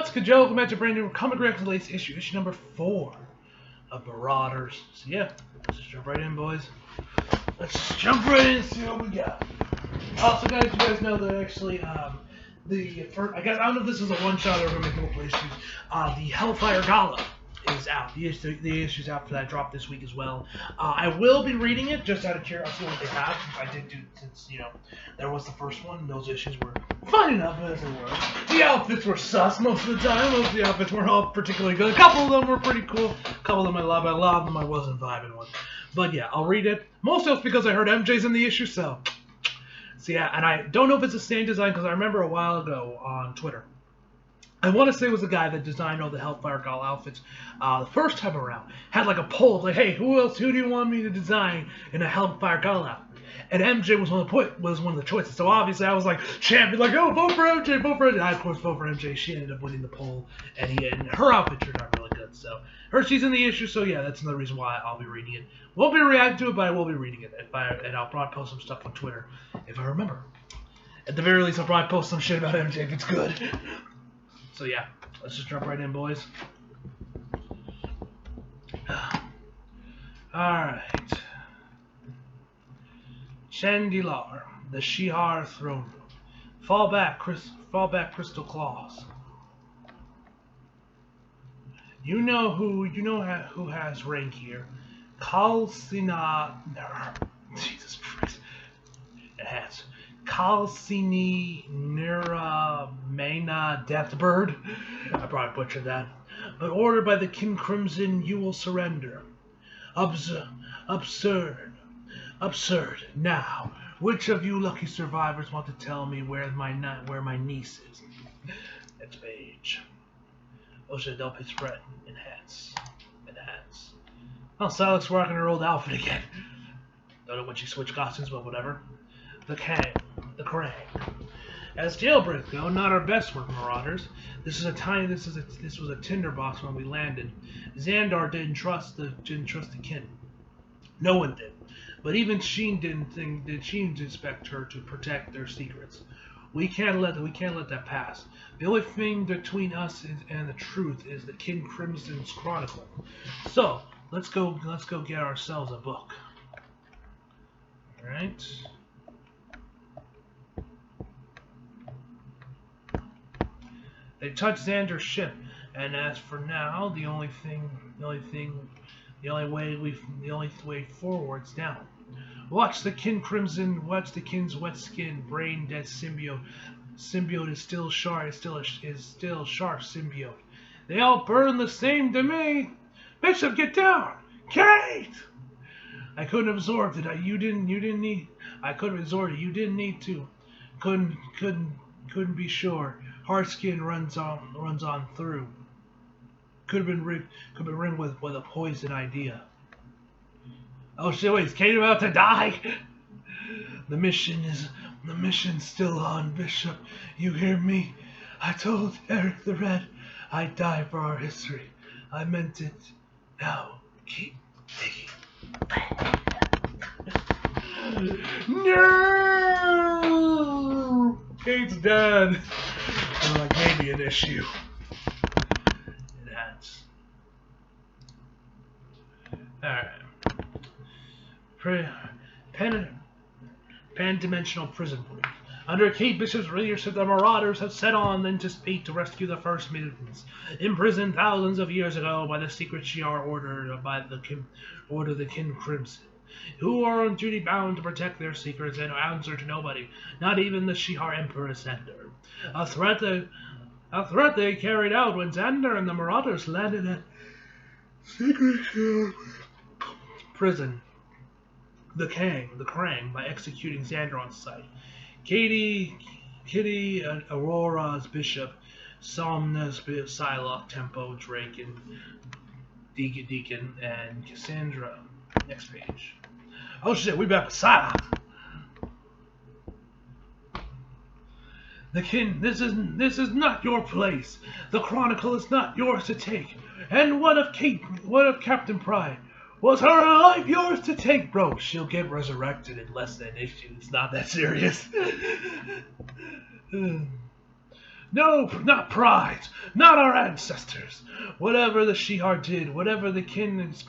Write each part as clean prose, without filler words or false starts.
What's good, Joe? Welcome back to brand new comic reaction latest issue number 4 of Marauders. So yeah, let's just jump right in, boys. Let's just jump right in and see what we got. Also, guys, you guys know that actually, I don't know if this is a one-shot or we're gonna make multiple issues. The Hellfire Gala is out. The issue's out for that drop this week as well. I will be reading it just out of curiosity what they have. I did do, since there was the first one. Those issues were fine enough as they were. The outfits were sus most of the time. Most of the outfits weren't all particularly good. A couple of them were pretty cool. A couple of them I loved. A lot of them I wasn't vibing with. But yeah, I'll read it. Mostly it's because I heard MJ's in the issue, so yeah. And I don't know if it's the same design because I remember a while ago on Twitter, I want to say it was the guy that designed all the Hellfire Gala outfits the first time around. Had like a poll, like, hey, who do you want me to design in a Hellfire Gala outfit? And MJ was one of the choices. So obviously I was like, champion, like, oh, vote for MJ, vote for MJ. I, of course, vote for MJ. She ended up winning the poll, and her outfit turned out really good. So she's in the issue, so yeah, that's another reason why I'll be reading it. Won't be reacting to it, but I will be reading it. And I'll probably post some stuff on Twitter if I remember. At the very least, I'll probably post some shit about MJ if it's good. So yeah, let's just jump right in, boys. Alright. Chandilar, the Shihar throne room. Fall back, crystal claws. You know who has rank here. Kalsina. Jesus Christ. It has. Kalsini Nira Mena Deathbird. I probably butchered that. But ordered by the King Crimson, you will surrender. Absurd. Now, which of you lucky survivors want to tell me where my niece is? Next page. Osha Delphi spread. Enhance. Oh, Salak's rocking her old outfit again. Don't know when she switched costumes, but whatever. The Krang. As jailbreaks go, not our best work, Marauders. This was a tinderbox when we landed. Xandar didn't trust the kin. No one did. But even Sheen didn't expect her to protect their secrets. We can't let that pass. The only thing between us and the truth is the King Crimson's Chronicle. So let's go get ourselves a book. All right. They touched Xander's ship, and as for now, the only way forward's down. Watch the Kin's wet skin, brain dead symbiote. Symbiote is still sharp. Is still sharp symbiote. They all burn the same to me. Bishop, get down, Kate. I couldn't absorb it. You didn't need. I couldn't absorb it. You didn't need to. Couldn't be sure. Hard skin runs on through. Could have been ringed with a poison idea. Oh shit! Wait, is Kate about to die? The mission's still on, Bishop. You hear me? I told Eric the Red I'd die for our history. I meant it. Now keep digging. No! Kate's dead. Like maybe an issue. It has. Alright. Pan-dimensional prison break. Under Kate Bishop's leadership, the Marauders have set on into space to rescue the first mutants, imprisoned thousands of years ago by the secret Shi'ar order by the King Crimson, who are on duty bound to protect their secrets and answer to nobody, not even the Shi'ar Emperor Xander. A threat they carried out when Xander and the Marauders landed at secret Shi'ar prison. The Krang, by executing Xander on sight. Kitty, Aurora's Bishop, Somna's Psylocke, Tempo, Drake, and Deacon, and Cassandra. Next page. Oh shit, we back with Psylocke. The King, this is not your place. The Chronicle is not yours to take. And what of Captain Pride? Was her life yours to take, bro? She'll get resurrected in less than an issue. It's not that serious. No, not pride, not our ancestors. Whatever the Shihar did, whatever the kin's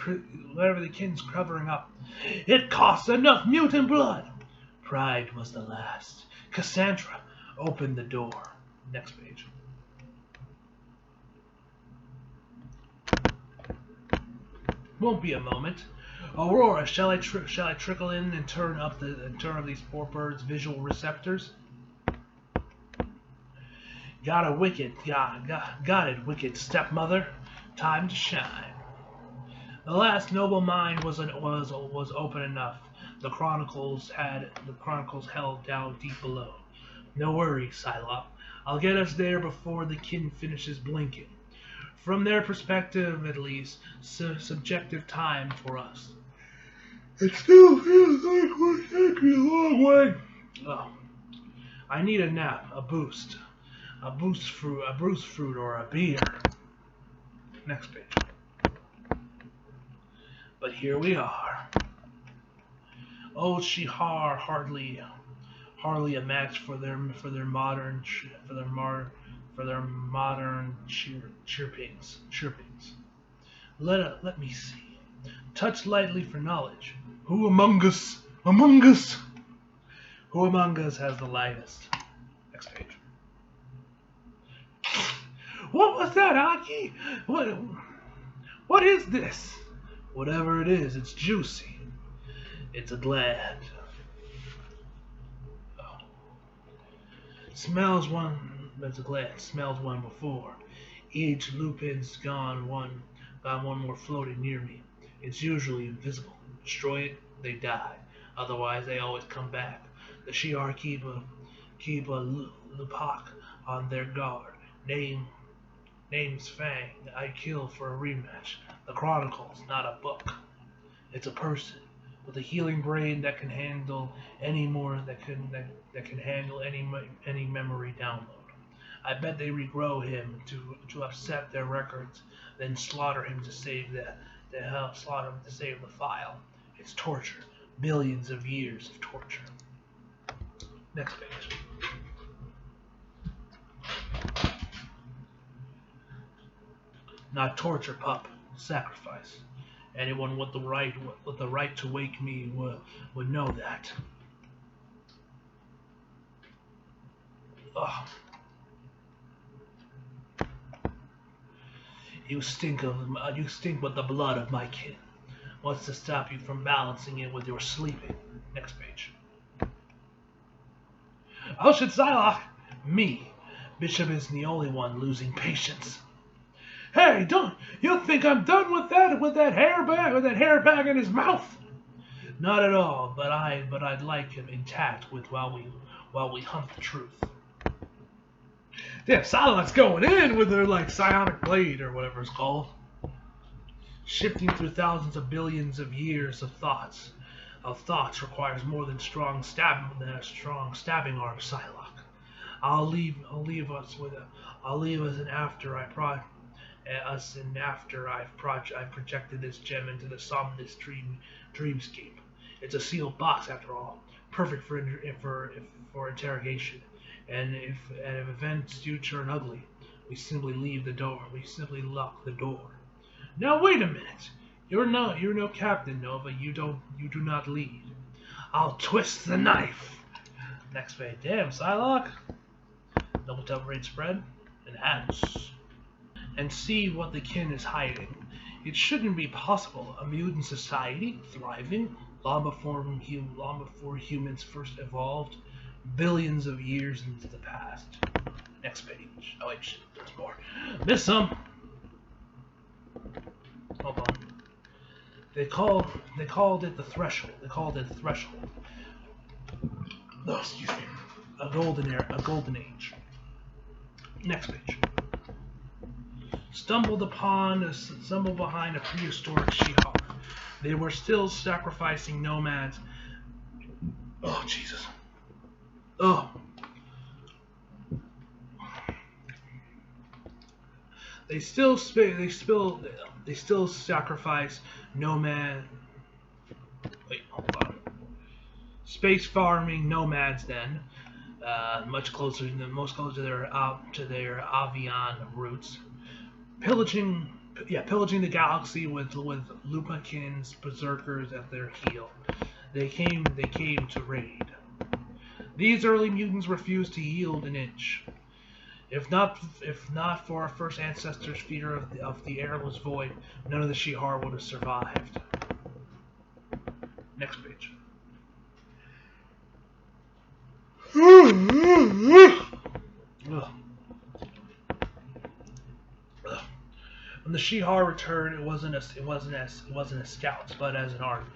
covering up, it costs enough mutant blood. Pride was the last. Cassandra opened the door. Next page. Won't be a moment. Aurora, shall I trickle in and turn up these poor birds' visual receptors? Got it, wicked stepmother. Time to shine. The last noble mind was open enough. The chronicles held down deep below. No worries, Psylocke. I'll get us there before the kin finishes blinking. From their perspective, at least, subjective time for us. It still feels like we're taking a long way. Oh, I need a nap, a boost fruit, or a beer. Next page. But here we are. Old Shihar hardly a match for their modern chirpings. Let me see. Touch lightly for knowledge. Who among us? Who among us has the lightest? Next page. What was that, Aki? What is this? Whatever it is, it's juicy. It's a glad. Oh. Smells one. It's a glad. Smells one before. Each lupin's got one more floating near me. It's usually invisible. Destroy it, they die. Otherwise, they always come back. The Shi'ar keep a lupak on their guard. Name's Fang. I kill for a rematch. The Chronicles, not a book. It's a person with a healing brain that can handle any memory download. I bet they regrow him to upset their records, then slaughter him to save the file. It's torture. Billions of years of torture. Next page. Not torture, pup. Sacrifice. Anyone with the right to wake me would know that. Ugh. You stink with the blood of my kin. What's to stop you from balancing it with your sleeping? Next page. Oh shit, Psylocke! Me. Bishop isn't the only one losing patience. Hey, don't you think I'm done with that hair bag in his mouth? Not at all, but I'd like him intact while we hunt the truth. Damn, Psylocke's going in with her psionic blade or whatever it's called. Shifting through thousands of billions of years of thoughts requires more than a strong stabbing arm, Psylocke. I'll leave us after I've projected this gem into the somnus dreamscape. It's a sealed box after all, perfect for interrogation. And if events do turn ugly, we simply leave the door. We simply lock the door. Now wait a minute. You're no Captain Nova. You do not lead. I'll twist the knife. Next page. Damn, Psylocke. Double tap rate spread. Enhance. And see what the kin is hiding. It shouldn't be possible. A mutant society thriving long before humans first evolved, billions of years into the past. Next page. Oh wait, shit, there's more. Missed some. Hold on. They called it the threshold. Oh, excuse me. A golden age. Next page. Stumbled behind a prehistoric Shihar. They were still sacrificing nomads. Oh Jesus. Oh. They still sacrifice nomad. Wait, hold on. Space farming nomads then. much closer than most closer to their Avian roots, pillaging pillaging the galaxy with Lupakins berserkers at their heel. They came to raid. These early mutants refused to yield an inch. If not for our first ancestors' fear of the airless void, none of the Shihar would have survived. Next page. Ugh. When the Shihar returned, it wasn't as scouts, but as an army,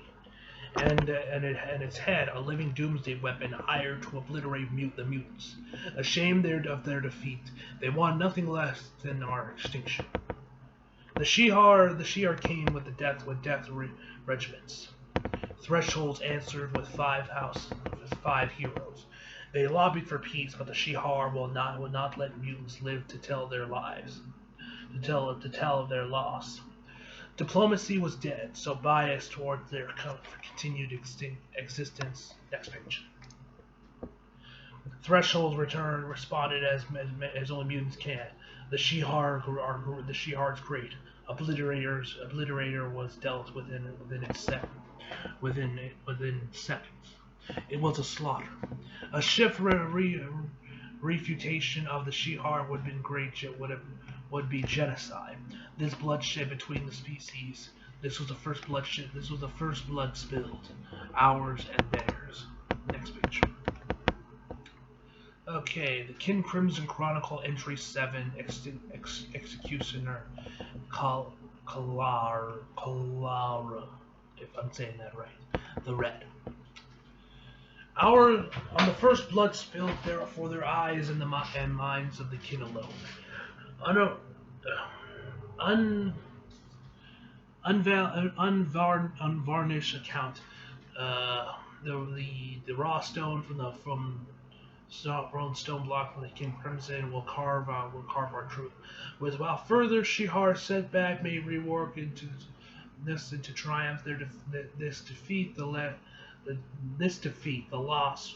and its head, a living doomsday weapon hired to obliterate the mutants. Ashamed of their defeat, they wanted nothing less than our extinction. The Shihar came with death regiments. Thresholds answered with five heroes. They lobbied for peace, but the Shihar will not let mutants live to tell their lives, to tell of their loss. Diplomacy was dead, so bias towards their continued existence. Next page. Thresholds responded as only mutants can. The Shihar's great. Obliterator was dealt within seconds. It was a slaughter. A shift refutation of the Shihar would be genocide. This bloodshed between the species. This was the first bloodshed. This was the first blood spilled. Ours and theirs. Next page. Okay, the Kin Crimson Chronicle Entry 7, Executioner Kalara, if I'm saying that right. The Red. On the first blood spilled there for their eyes and minds of the kin alone. Unvarnished account. The raw stone from stone block from the King Crimson will carve our truth. While further Shihar setback may rework into triumph, this defeat the loss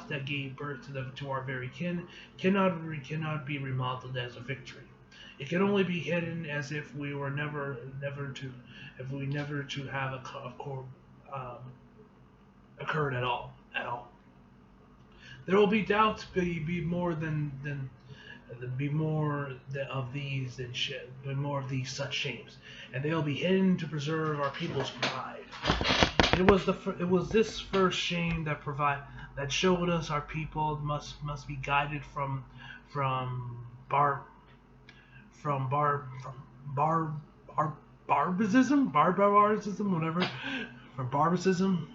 that gave birth to our very kin cannot be remodeled as a victory. It can only be hidden as if we were never to have occurred at all. There will be doubts, be more of these such shames, and they will be hidden to preserve our people's pride. It was this first shame that showed us our people must be guided from barbarism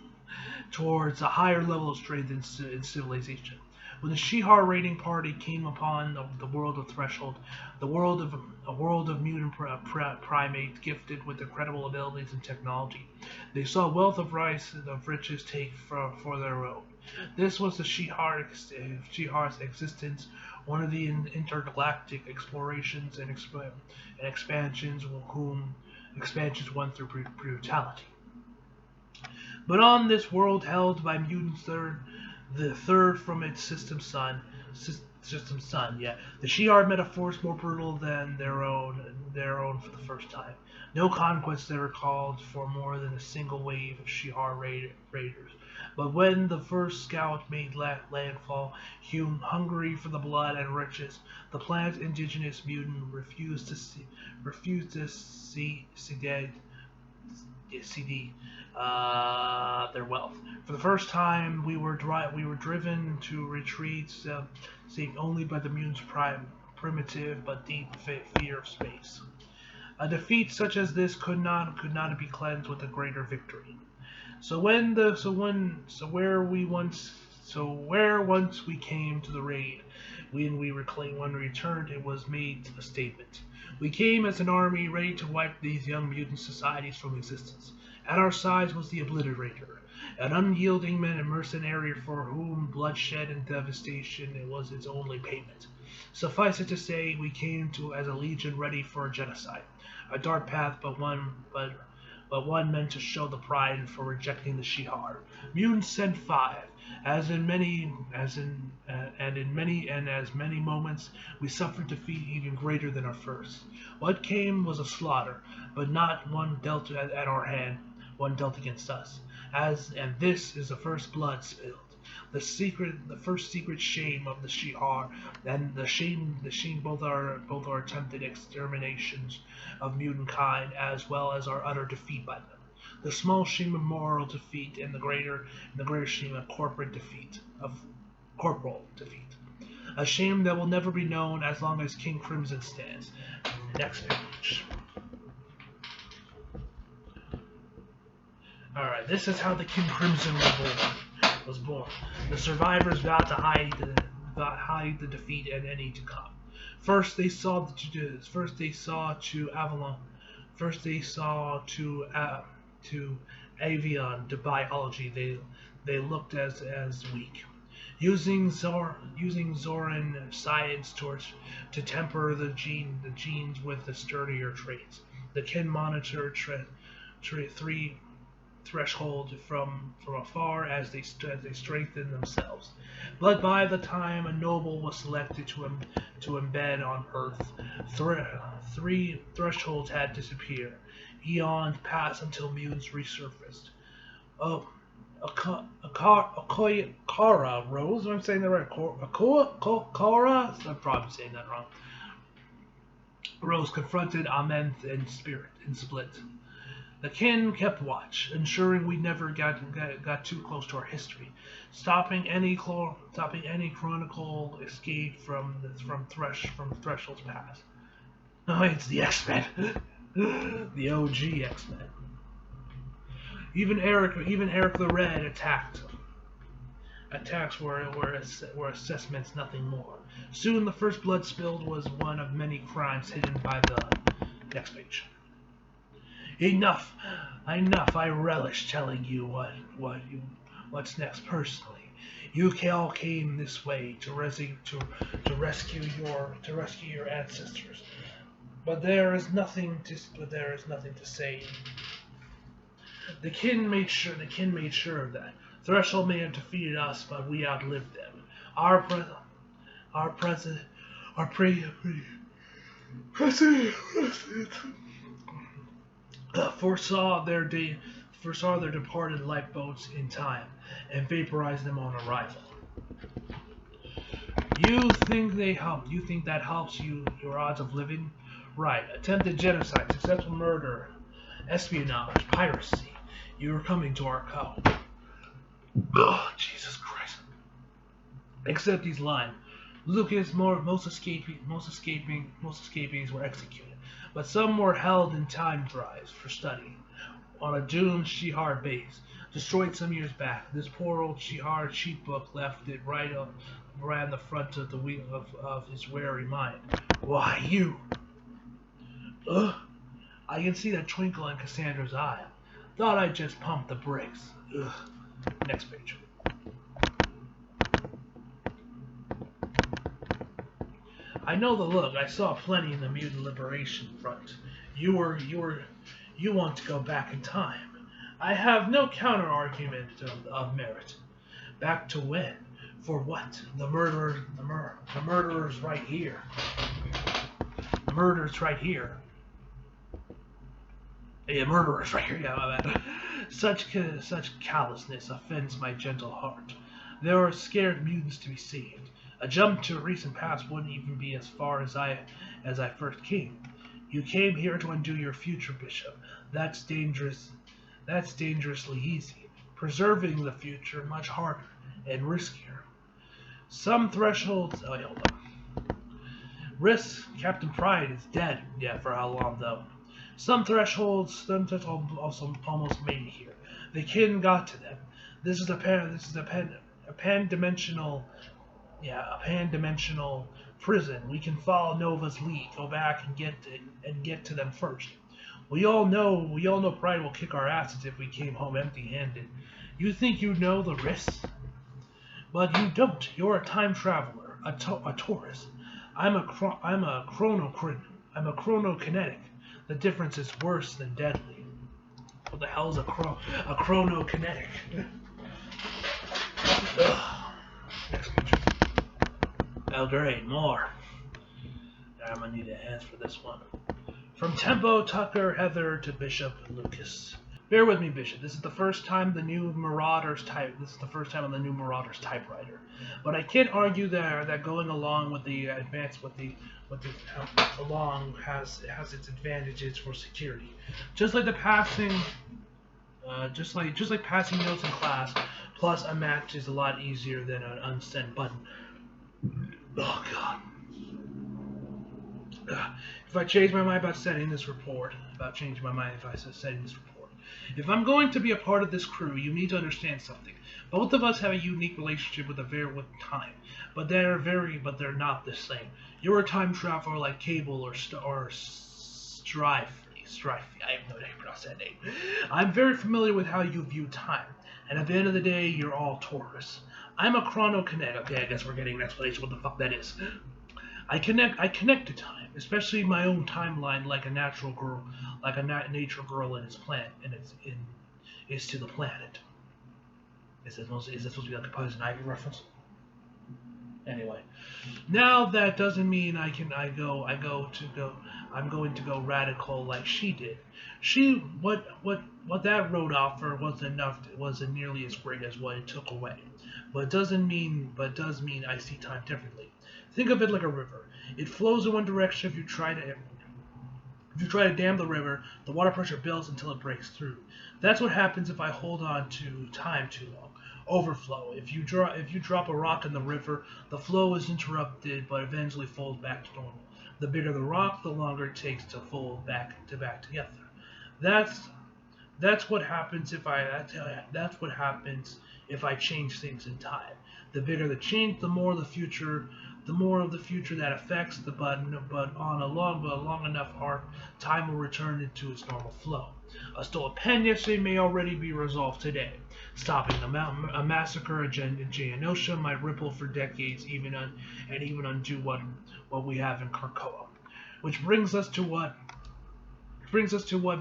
towards a higher level of strength in civilization. When the Shihar raiding party came upon the world of Threshold, a world of mutant primates gifted with incredible abilities and technology, they saw wealth of riches take for their own. This was the Shihar's existence, one of the intergalactic explorations and expansions won through brutality. But on this world held by mutants, the third from its system sun, the Shihar met a force more brutal than their own for the first time. No conquest ever called for more than a single wave of Shihar raiders. But when the first scout made landfall, hungry for the blood and riches, the planet's indigenous mutant refused to cede their wealth. For the first time, we were driven to retreat, saved only by the mutants' primitive but deep fear of space. A defeat such as this could not be cleansed with a greater victory. Where once we came to the raid, when we returned, it was made a statement. We came as an army ready to wipe these young mutant societies from existence. At our sides was the Obliterator, an unyielding mercenary for whom bloodshed and devastation was its only payment. Suffice it to say, we came as a legion ready for a genocide, a dark path, but but one meant to show the pride for rejecting the Shihar. Mutants sent 5, as in many, as many moments we suffered defeat even greater than our first. What came was a slaughter, but not one dealt at our hand, one dealt against us. And this is the first blood spilled. The first secret shame of the Shihar, and the shame both our attempted exterminations of mutant kind, as well as our utter defeat by them. The small shame of moral defeat, and the greater shame of corporal defeat. A shame that will never be known as long as King Crimson stands. Next page. Alright, this is how the King Crimson was born. The survivors vowed to hide the defeat and any to come. First they saw to avian to biology. They looked as weak. Using Zoran science to temper the genes with the sturdier traits. The kin monitored three threshold from afar as they strengthened themselves. But by the time a noble was selected to embed on Earth, 3 thresholds had disappeared. Eons passed until mutants resurfaced. Akara rose. I'm saying that right. Akara. I'm probably saying that wrong. Rose confronted Amenth in spirit and split. The kin kept watch, ensuring we never got too close to our history, stopping any chronicle escape from Threshold's past. No, it's the X-Men, the OG X-Men. Even Eric the Red attacked. Attacks were assessments, nothing more. Soon the first blood spilled was one of many crimes hidden by the next page. Enough! I relish telling you what's next personally. You all came this way to rescue your ancestors, but there is nothing to say. The kin made sure of that. Threshold may have defeated us, but we outlived them. Our president foresaw their departed lifeboats in time and vaporized them on arrival. You think they helped? You think that helps your odds of living? Right. Attempted genocide, successful murder, espionage, piracy. You are coming to our code. Oh, Jesus Christ. Except he's lying. Lucas, most escapees were executed, but some were held in time drives for study on a doomed Shihar base, destroyed some years back. This poor old Shihar cheat book left it right on the front of the wheel of his wary mind. Why, you? I can see that twinkle in Cassandra's eye. Thought I'd just pump the brakes. Ugh. Next page. I know the look. I saw plenty in the Mutant Liberation Front. You want to go back in time. I have no counter-argument of merit. Back to when? For what? The murderer's right here. The murderer's right here. Yeah, murderer's right here. Yeah, my bad. Such callousness offends my gentle heart. There are scared mutants to be saved. A jump to a recent past wouldn't even be as far as I first came. You came here to undo your future, Bishop. That's dangerous. That's dangerously easy. Preserving the future much harder and riskier. Some thresholds. Oh, wait, hold on. Risk. Captain Pride is dead. Yeah, for how long though? Some thresholds also almost made it here. The kin got to them. This is a pan-dimensional prison. We can follow Nova's lead, go back and get to them first. We all know Pride will kick our asses if we came home empty-handed. You think you know the risks? But you don't. You're a time traveler, a tourist. I'm a chronokinetic. The difference is worse than deadly. What the hell is a chronokinetic? Next picture. Oh great, more. I'm gonna need a hand for this one. From Tempo, Tucker, Heather to Bishop, Lucas. Bear with me, Bishop. This is the first time the new Marauders type. This is the first time on the new Marauders typewriter. But I can't argue that going along with the along has its advantages for security. Just like the passing, just like passing notes in class. Plus, a match is a lot easier than an unsent button. Oh God. If I change my mind about setting this report, if I'm going to be a part of this crew, you need to understand something. Both of us have a unique relationship with time, but they're not the same. You're a time traveler like Cable or Strife. I have no idea how to pronounce that name. I'm very familiar with how you view time, and at the end of the day, you're all Taurus. I'm a Chronokinetic. Okay, I guess we're getting an explanation what the fuck that is. I connect to time, especially my own timeline, like a nature girl in its planet, and it's to the planet. Is this supposed to be like a Poison Ivy reference? Anyway, now that doesn't mean I'm going to go radical like she did. What that wrote off for wasn't nearly as great as what it took away. But does mean I see time differently. Think of it like a river. It flows in one direction. If you try to dam the river, the water pressure builds until it breaks through. That's what happens if I hold on to time too long. Overflow. If you drop a rock in the river, the flow is interrupted, but eventually folds back to normal. The bigger the rock, the longer it takes to fold back together. That's what happens if I change things in time. The bigger the change, the more of the future that affects the button, but on a long enough arc, time will return into its normal flow. A stolen pen yesterday may already be resolved today. Stopping a massacre in Geonosia might ripple for decades, even undo what we have in Krakoa. Which brings us to what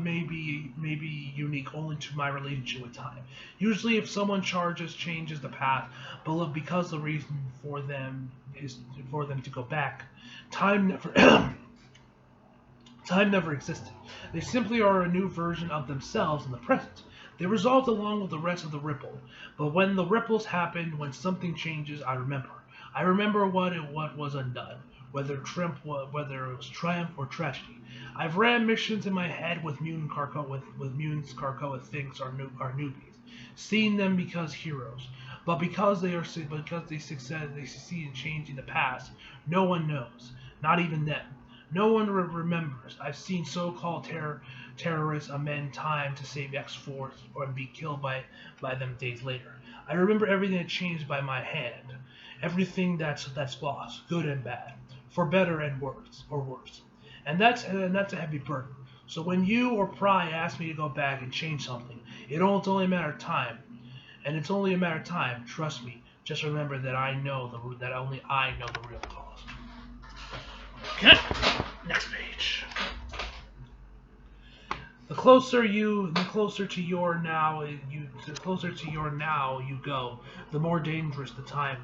may be unique only to my relationship with time. Usually, if someone changes the path, but because the reason for them is for them to go back, time never existed. They simply are a new version of themselves in the present. They resolved along with the rest of the ripple. But when the ripples happen, when something changes, I remember. I remember what was undone, whether it was triumph or tragedy. I've ran missions in my head with mutants Krakoa thinks are newbies, seeing them because heroes. But because they succeed in changing the past, no one knows, not even them. No one remembers. I've seen so-called terrorists amend time to save X-Force or be killed by them days later. I remember everything that changed by my hand, everything that's lost, good and bad, for better and worse. And that's a heavy burden. So when you or Pry ask me to go back and change something, it's only a matter of time. And it's only a matter of time. Trust me. Just remember that that only I know the real cause. Okay. Next page. The closer to your now you go, the more dangerous the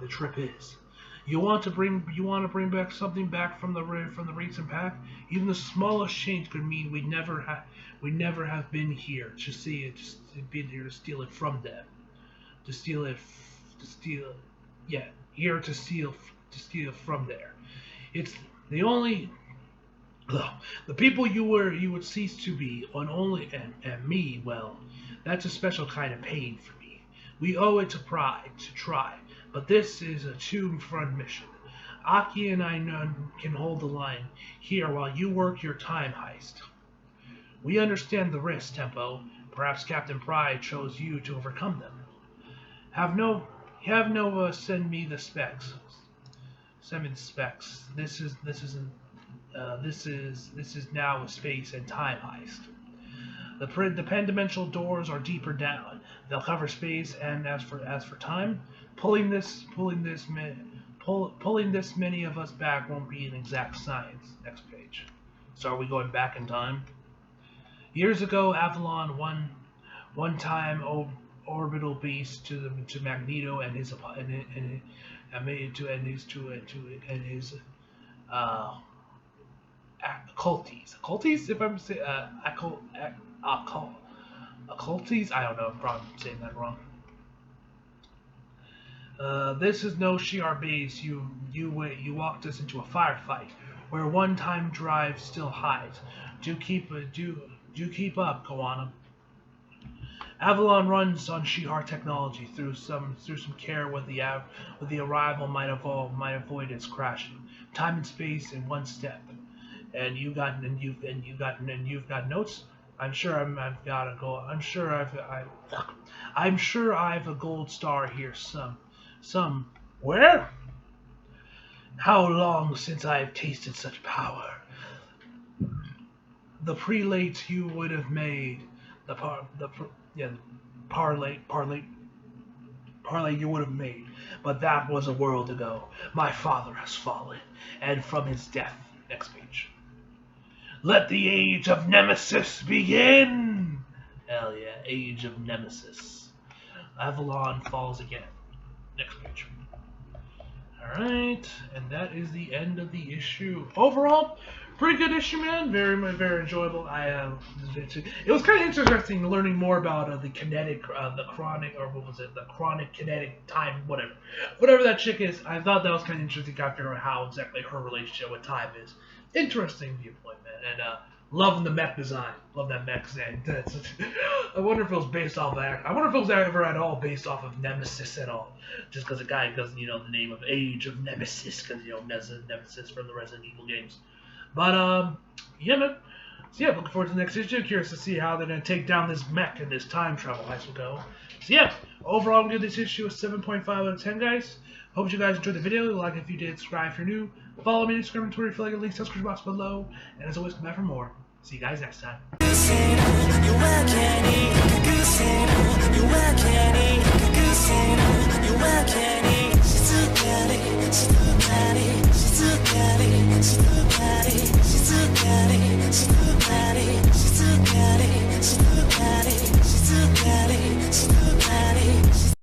trip is. You want to bring back something back from the recent pack? Even the smallest change could mean we never have been here to see it, to steal it from them. Here to steal from there. It's the only the people you would cease to be, and me. Well, that's a special kind of pain for me. We owe it to pride to try, but this is a two-front mission. Aki and I can hold the line here while you work your time heist. We understand the risks, Tempo. Perhaps Captain Pride chose you to overcome them. Send me the specs. Send me the specs. This is now a space and time heist. The pen-dimensional doors are deeper down. They'll cover space, and as for time, pulling this many of us back won't be an exact science. Next page. So are we going back in time? Years ago, Avalon one-time orbital base to Magneto and his uh, occulties, if I'm saying occulties. I don't know if I'm saying that wrong. This is no Shi'ar base. You walked us into a firefight where one-time drive still hides. Do keep up, Koana. Avalon runs on Shi'ar technology. Through some care with the arrival might avoid its crashing. Time and space in one step. And you've got notes. I'm sure I've got a gold. I'm sure I've a gold star here. Where? How long since I've tasted such power? The prelate you would have made, parlay you would have made, but that was a world ago. My father has fallen, and from his death. Next page. Let the age of Nemesis begin! Hell yeah, age of Nemesis. Avalon falls again. Next page. Alright, and that is the end of the issue. Overall, pretty good issue, man. Very, very enjoyable. It was kind of interesting learning more about the kinetic, the chronic, or what was it? The Chronokinetic time, whatever that chick is. I thought that was kind of interesting. Got to figure out how exactly her relationship with time is. Interesting viewpoint, man. And loving the mech design. Love that mech design. I wonder if it was based off of that. I wonder if it was ever at all based off of Nemesis at all. Just because the guy doesn't, the name of Age of Nemesis, because Nemesis from the Resident Evil games. But yeah, man. So yeah, looking forward to the next issue. Curious to see how they're gonna take down this mech and this time travel heist will go. So yeah, overall, I'm gonna give this issue a 7.5 out of 10, guys. Hope you guys enjoyed the video. Like if you did, subscribe if you're new. Follow me on Instagram and Twitter if you like a link to the description box below. And as always, come back for more. See you guys next time.